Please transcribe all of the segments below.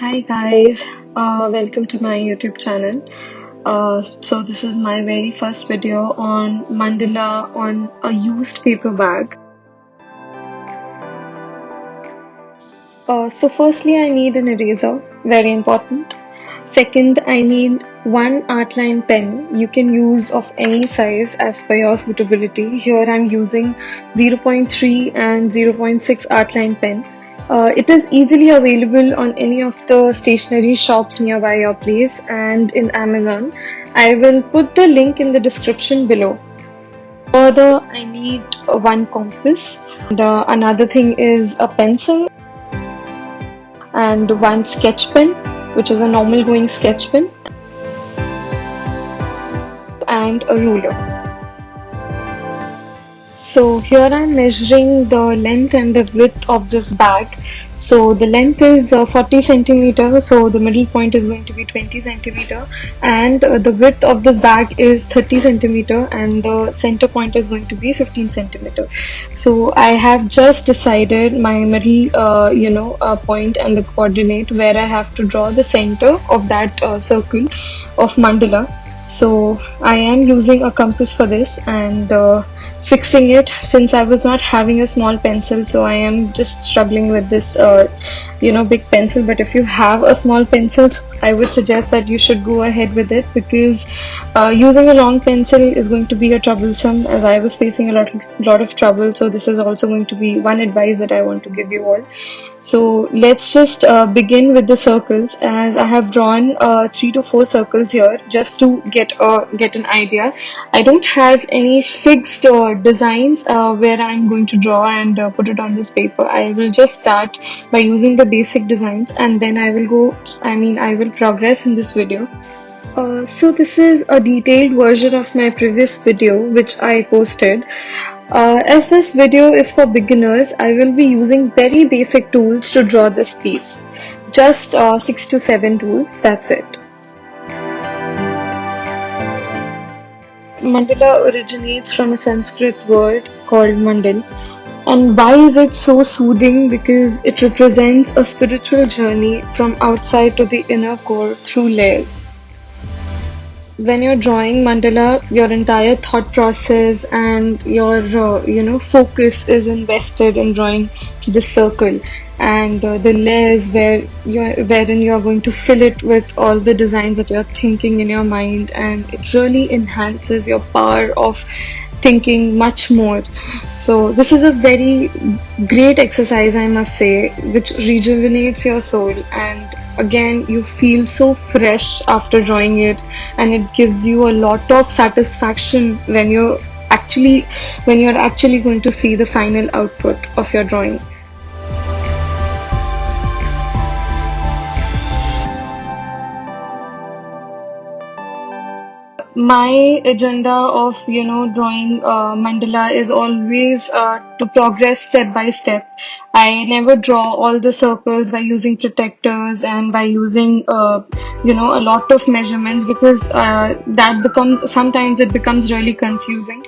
Hi guys, welcome to my YouTube channel. So this is my very first video on mandala on a used paper bag. So firstly I need an eraser, very important. Second, I need one outline pen. You can use of any size as per your suitability. Here I'm using 0.3 and 0.6 outline pen. It is easily available on any of the stationery shops nearby your place and in Amazon. I will put the link in the description below. Further, I need one compass. And another thing is a pencil and one sketch pen, which is a normal going sketch pen, and a ruler. So here I'm measuring the length and the width of this bag. So the length is 40 centimeter, so the middle point is going to be 20 centimeter, and the width of this bag is 30 centimeter, and the center point is going to be 15 centimeter. So I have just decided my middle point and the coordinate where I have to draw the center of that circle of mandala. So I am using a compass for this and fixing it, since I was not having a small pencil, so I am just struggling with this big pencil. But if you have a small pencil, I would suggest that you should go ahead with it, because using a long pencil is going to be a troublesome, as I was facing a lot of trouble. So this is also going to be one advice that I want to give you all. So let's just begin with the circles, as I have drawn 3 to 4 circles here just to get an idea. I don't have any fixed designs where I'm going to draw and put it on this paper. I will just start by using the basic designs, and then I will progress in this video. So this is a detailed version of my previous video which I posted. As this video is for beginners, I will be using very basic tools to draw this piece. Just 6 to 7 tools, that's it. Mandala originates from a Sanskrit word called mandal. And why is it so soothing? Because it represents a spiritual journey from outside to the inner core through layers. When you're drawing mandala, your entire thought process and your focus is invested in drawing this circle, and the layers wherein you're going to fill it with all the designs that you're thinking in your mind, and it really enhances your power of thinking much more. So this is a very great exercise, I must say, which rejuvenates your soul, and again you feel so fresh after drawing it, and it gives you a lot of satisfaction when you're actually going to see the final output of your drawing. My agenda of drawing mandala is always to progress step by step. I never draw all the circles by using protectors and by using a lot of measurements, because sometimes it becomes really confusing.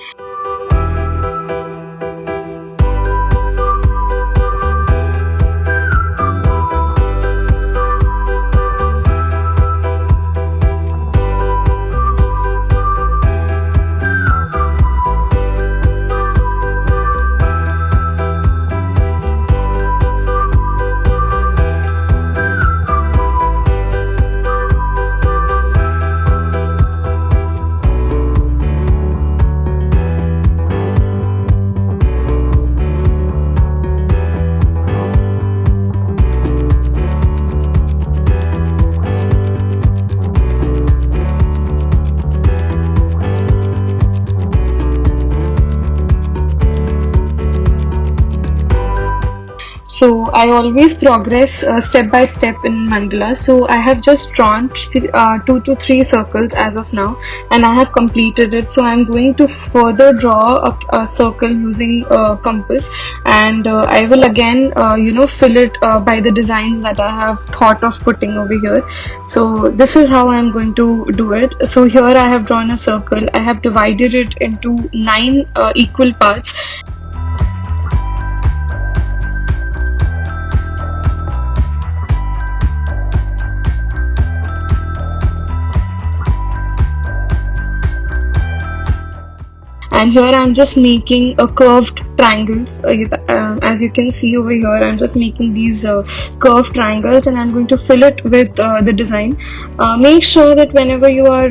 So I always progress step by step in mandala. So I have just drawn 2 to 3 circles as of now, and I have completed it. So I'm going to further draw a circle using a compass, and I will again fill it by the designs that I have thought of putting over here. So this is how I'm going to do it. So here I have drawn a circle. I have divided it into 9 equal parts. and here I'm just making a curved triangles. As you can see over here, I'm just making these curved triangles, and I'm going to fill it with the design. Make sure that whenever you are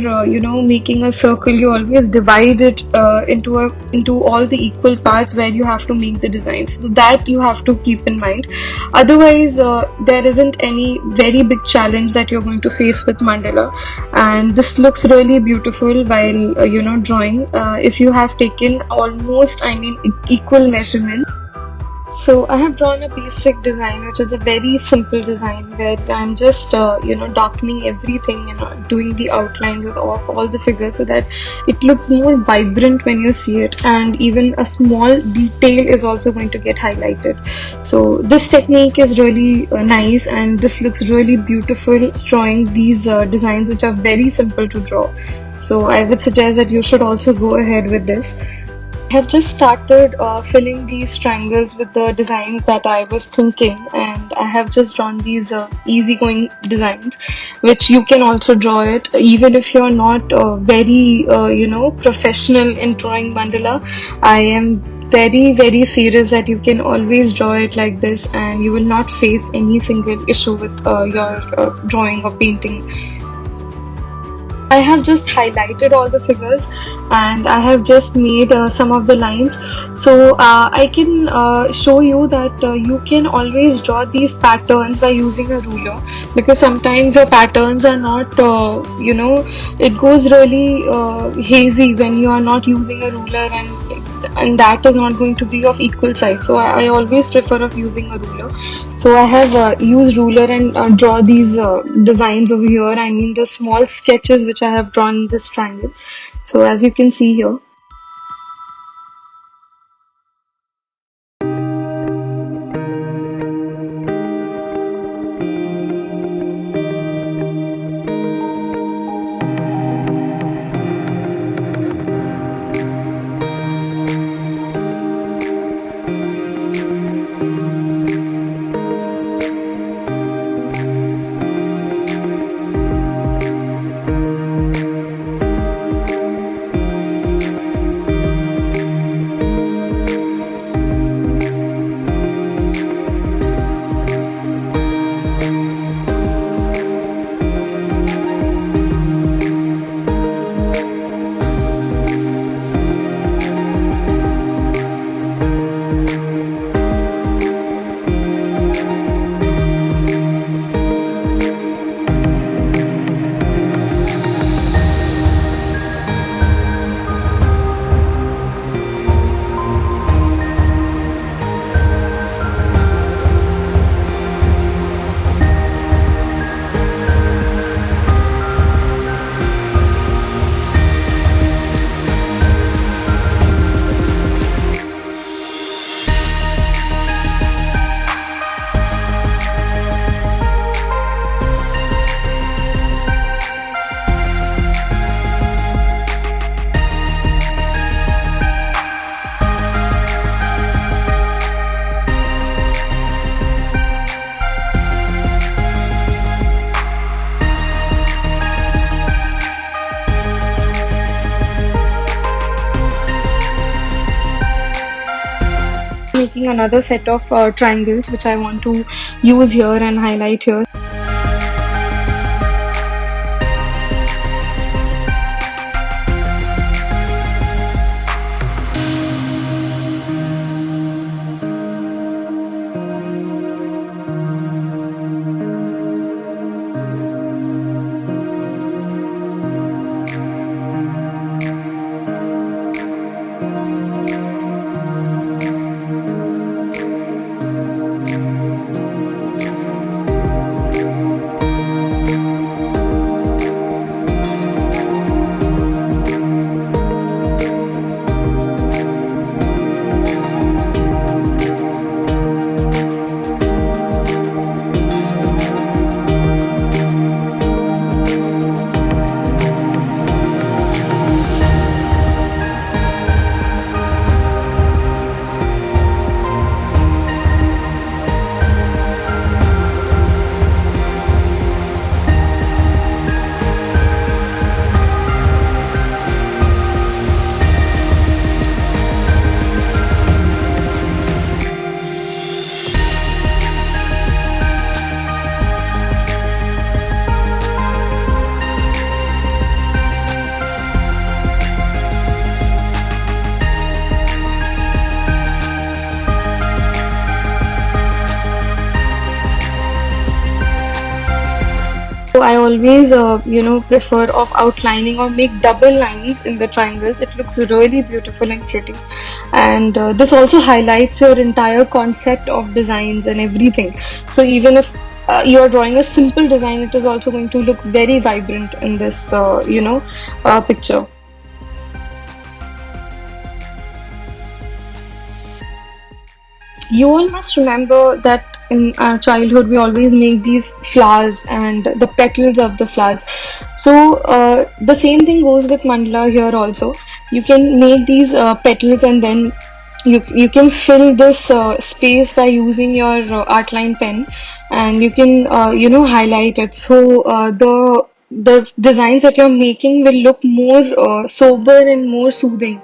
making a circle, you always divide it into all the equal parts where you have to make the design. So that you have to keep in mind. Otherwise, there isn't any very big challenge that you're going to face with mandala, and this looks really beautiful while drawing, if you have taken almost, I mean, equal measurements. So I have drawn a basic design, which is a very simple design where I'm just, darkening everything, doing the outlines of all the figures so that it looks more vibrant when you see it, and even a small detail is also going to get highlighted. So this technique is really nice, and this looks really beautiful, drawing these designs which are very simple to draw. So I would suggest that you should also go ahead with this. Have just started filling these triangles with the designs that I was thinking, and I have just drawn these easygoing designs, which you can also draw it even if you're not very professional in drawing mandala. I am very serious that you can always draw it like this, and you will not face any single issue with your drawing or painting. I have just highlighted all the figures, and I have just made some of the lines. So I can show you that you can always draw these patterns by using a ruler, because sometimes your patterns are not, it goes really hazy when you are not using a ruler, and that is not going to be of equal size. So I always prefer of using a ruler. So I have used ruler and draw these designs over here. I mean the small sketches which I have drawn in this triangle. So as you can see here. Making another set of triangles which I want to use here and highlight here. I always, prefer of outlining or make double lines in the triangles. It looks really beautiful and pretty. And this also highlights your entire concept of designs and everything. So even if you're drawing a simple design, it is also going to look very vibrant in this, picture. You all must remember that in our childhood we always make these flowers and the petals of the flowers. So the same thing goes with mandala here also. You can make these petals and then you can fill this space by using your outline pen, and you can highlight it. So the designs that you're making will look more sober and more soothing,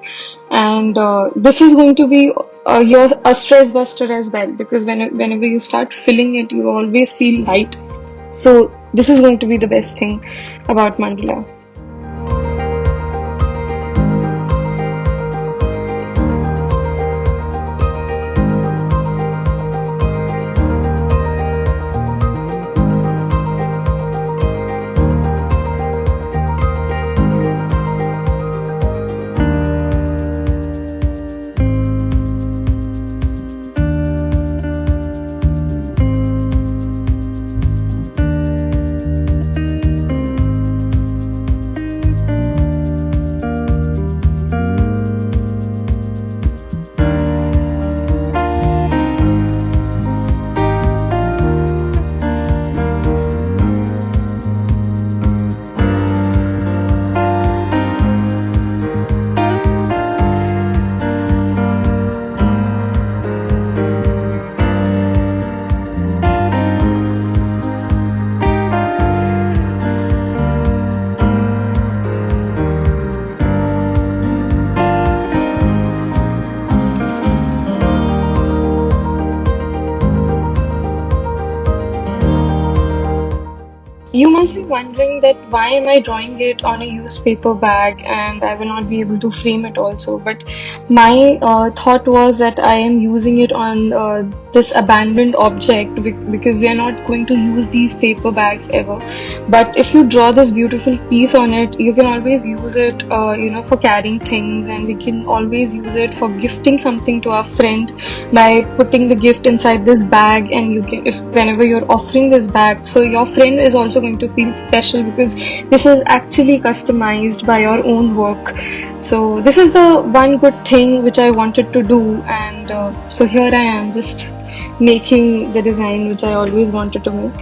and this is going to be your a stress buster as well, because whenever you start filling it you always feel light. So this is going to be the best thing about mandala. You must be wondering that why am I drawing it on a used paper bag and I will not be able to frame it also. But my thought was that I am using it on this abandoned object because we are not going to use these paper bags ever. But if you draw this beautiful piece on it, you can always use it, for carrying things, and we can always use it for gifting something to our friend by putting the gift inside this bag. And you can, if whenever you're offering this bag, so your friend is also going to feel special because this is actually customized by your own work. So this is the one good thing which I wanted to do, and so here I am just making the design which I always wanted to make.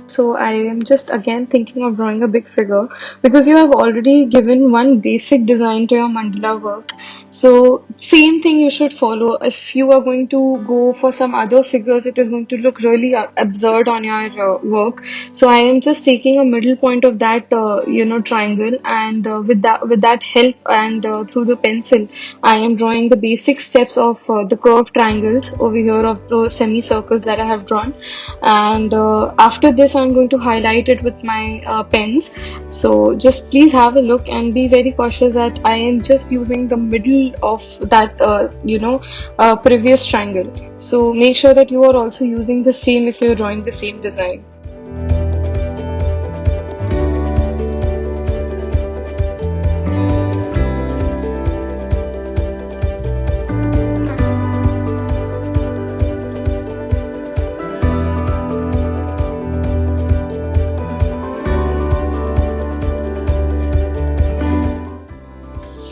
So I am just again thinking of drawing a big figure because you have already given one basic design to your mandala work. So same thing you should follow. If you are going to go for some other figures, it is going to look really absurd on your work. So I am just taking a middle point of that triangle, and with that help and through the pencil, I am drawing the basic steps of the curved triangles over here of the semicircles that I have drawn. And after this I'm going to highlight it with my pens. So just please have a look and be very cautious that I am just using the middle of that previous triangle. So make sure that you are also using the same if you're drawing the same design.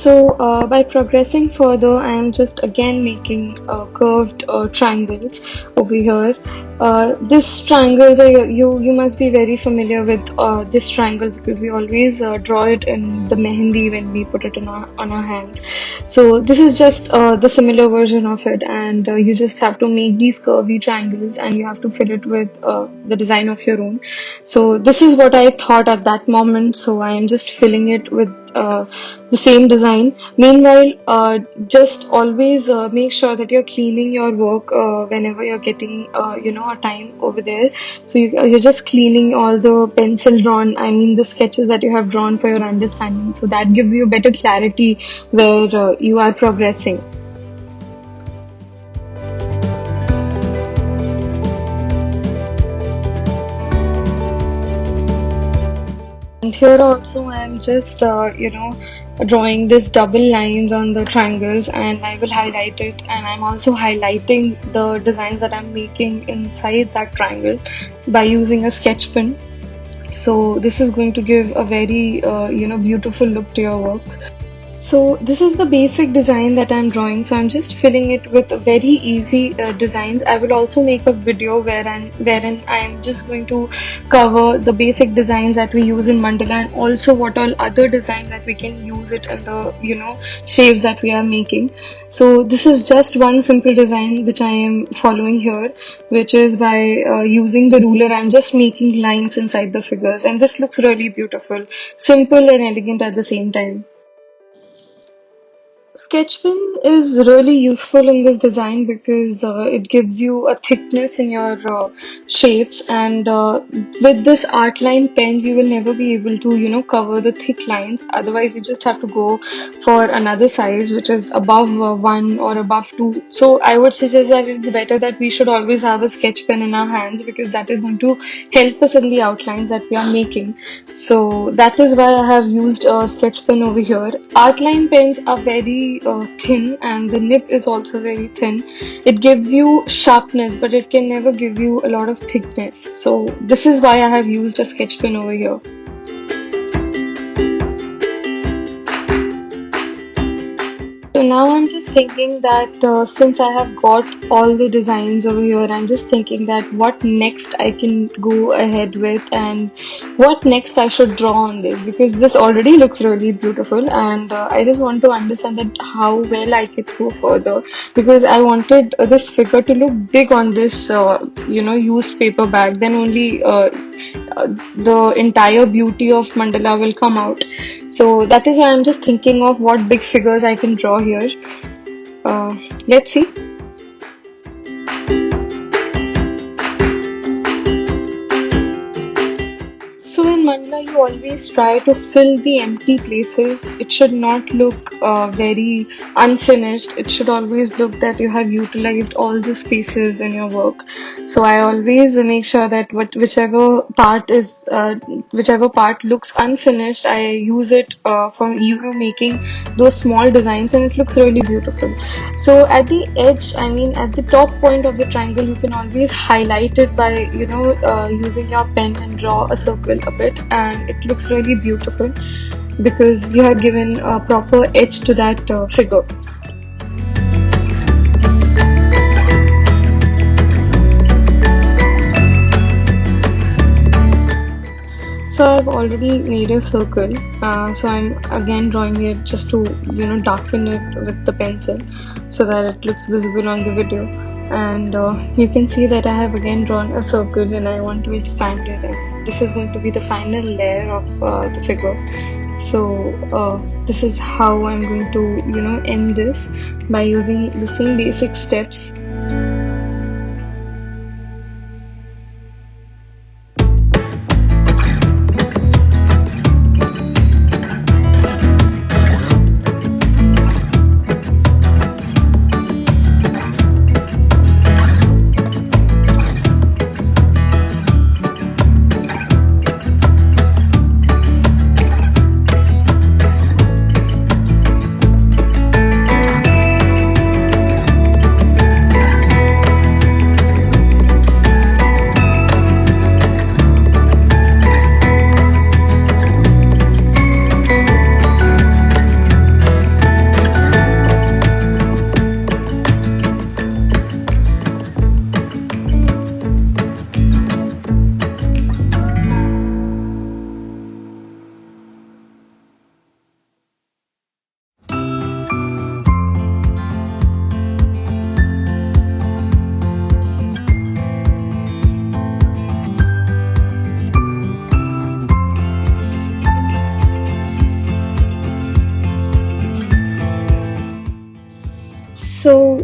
So by progressing further, I am just again making curved triangles over here. This triangles are you must be very familiar with this triangle because we always draw it in the mehendi when we put it on our hands. So this is just the similar version of it, and you just have to make these curvy triangles and you have to fill it with the design of your own. So this is what I thought at that moment. So I am just filling it with the same design. Meanwhile, just always make sure that you're cleaning your work whenever you're getting a time over there. So you're just cleaning all the pencil drawn, I mean the sketches that you have drawn for your understanding. So that gives you better clarity where you are progressing. And here also I'm just drawing this double lines on the triangles, and I will highlight it, and I'm also highlighting the designs that I'm making inside that triangle by using a sketch pen. So this is going to give a very beautiful look to your work. So this is the basic design that I'm drawing. So I'm just filling it with very easy designs. I will also make a video wherein I am just going to cover the basic designs that we use in mandala, and also what all other designs that we can use it in the shapes that we are making. So this is just one simple design which I am following here, which is by using the ruler. I'm just making lines inside the figures, and this looks really beautiful, simple and elegant at the same time. Sketch pen is really useful in this design because it gives you a thickness in your shapes, and with this art line pens you will never be able to cover the thick lines. Otherwise you just have to go for another size which is above 1 or above 2. So I would suggest that it's better that we should always have a sketch pen in our hands, because that is going to help us in the outlines that we are making. So that is why I have used a sketch pen over here. Artline pens are very thin, and the nib is also very thin. It gives you sharpness, but it can never give you a lot of thickness. So this is why I have used a sketch pen over here. So now I'm just thinking that since I have got all the designs over here, I'm just thinking that what next I can go ahead with, and what next I should draw on this, because this already looks really beautiful, and I just want to understand that how well I could go further, because I wanted this figure to look big on this used paper bag. Then only the entire beauty of mandala will come out. So that is why I'm just thinking of what big figures I can draw here. Let's see. So in mandala, you always try to fill the empty places. It should not look very unfinished. It should always look that you have utilized all the spaces in your work. So I always make sure that whichever part looks unfinished, I use it for making those small designs, and it looks really beautiful. So at the edge, I mean at the top point of the triangle, you can always highlight it by using your pen and draw a circle a bit, and it looks really beautiful because you have given a proper edge to that figure. So I've already made a circle, so I'm again drawing it just to darken it with the pencil so that it looks visible on the video. And you can see that I have again drawn a circle, and I want to expand it, and this is going to be the final layer of the figure. So this is how I'm going to end this, by using the same basic steps.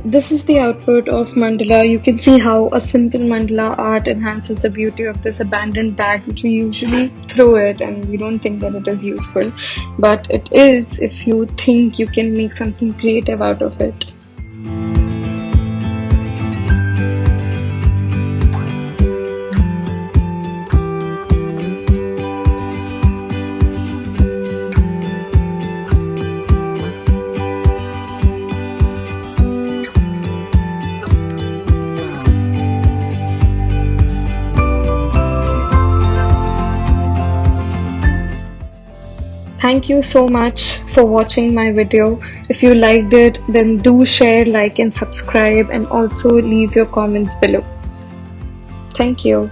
This is the output of mandala. You can see how a simple mandala art enhances the beauty of this abandoned bag, which we usually throw it and we don't think that it is useful. But it is if you think you can make something creative out of it. Thank you so much for watching my video. If you liked it, then do share, like, and subscribe, and also leave your comments below. Thank you.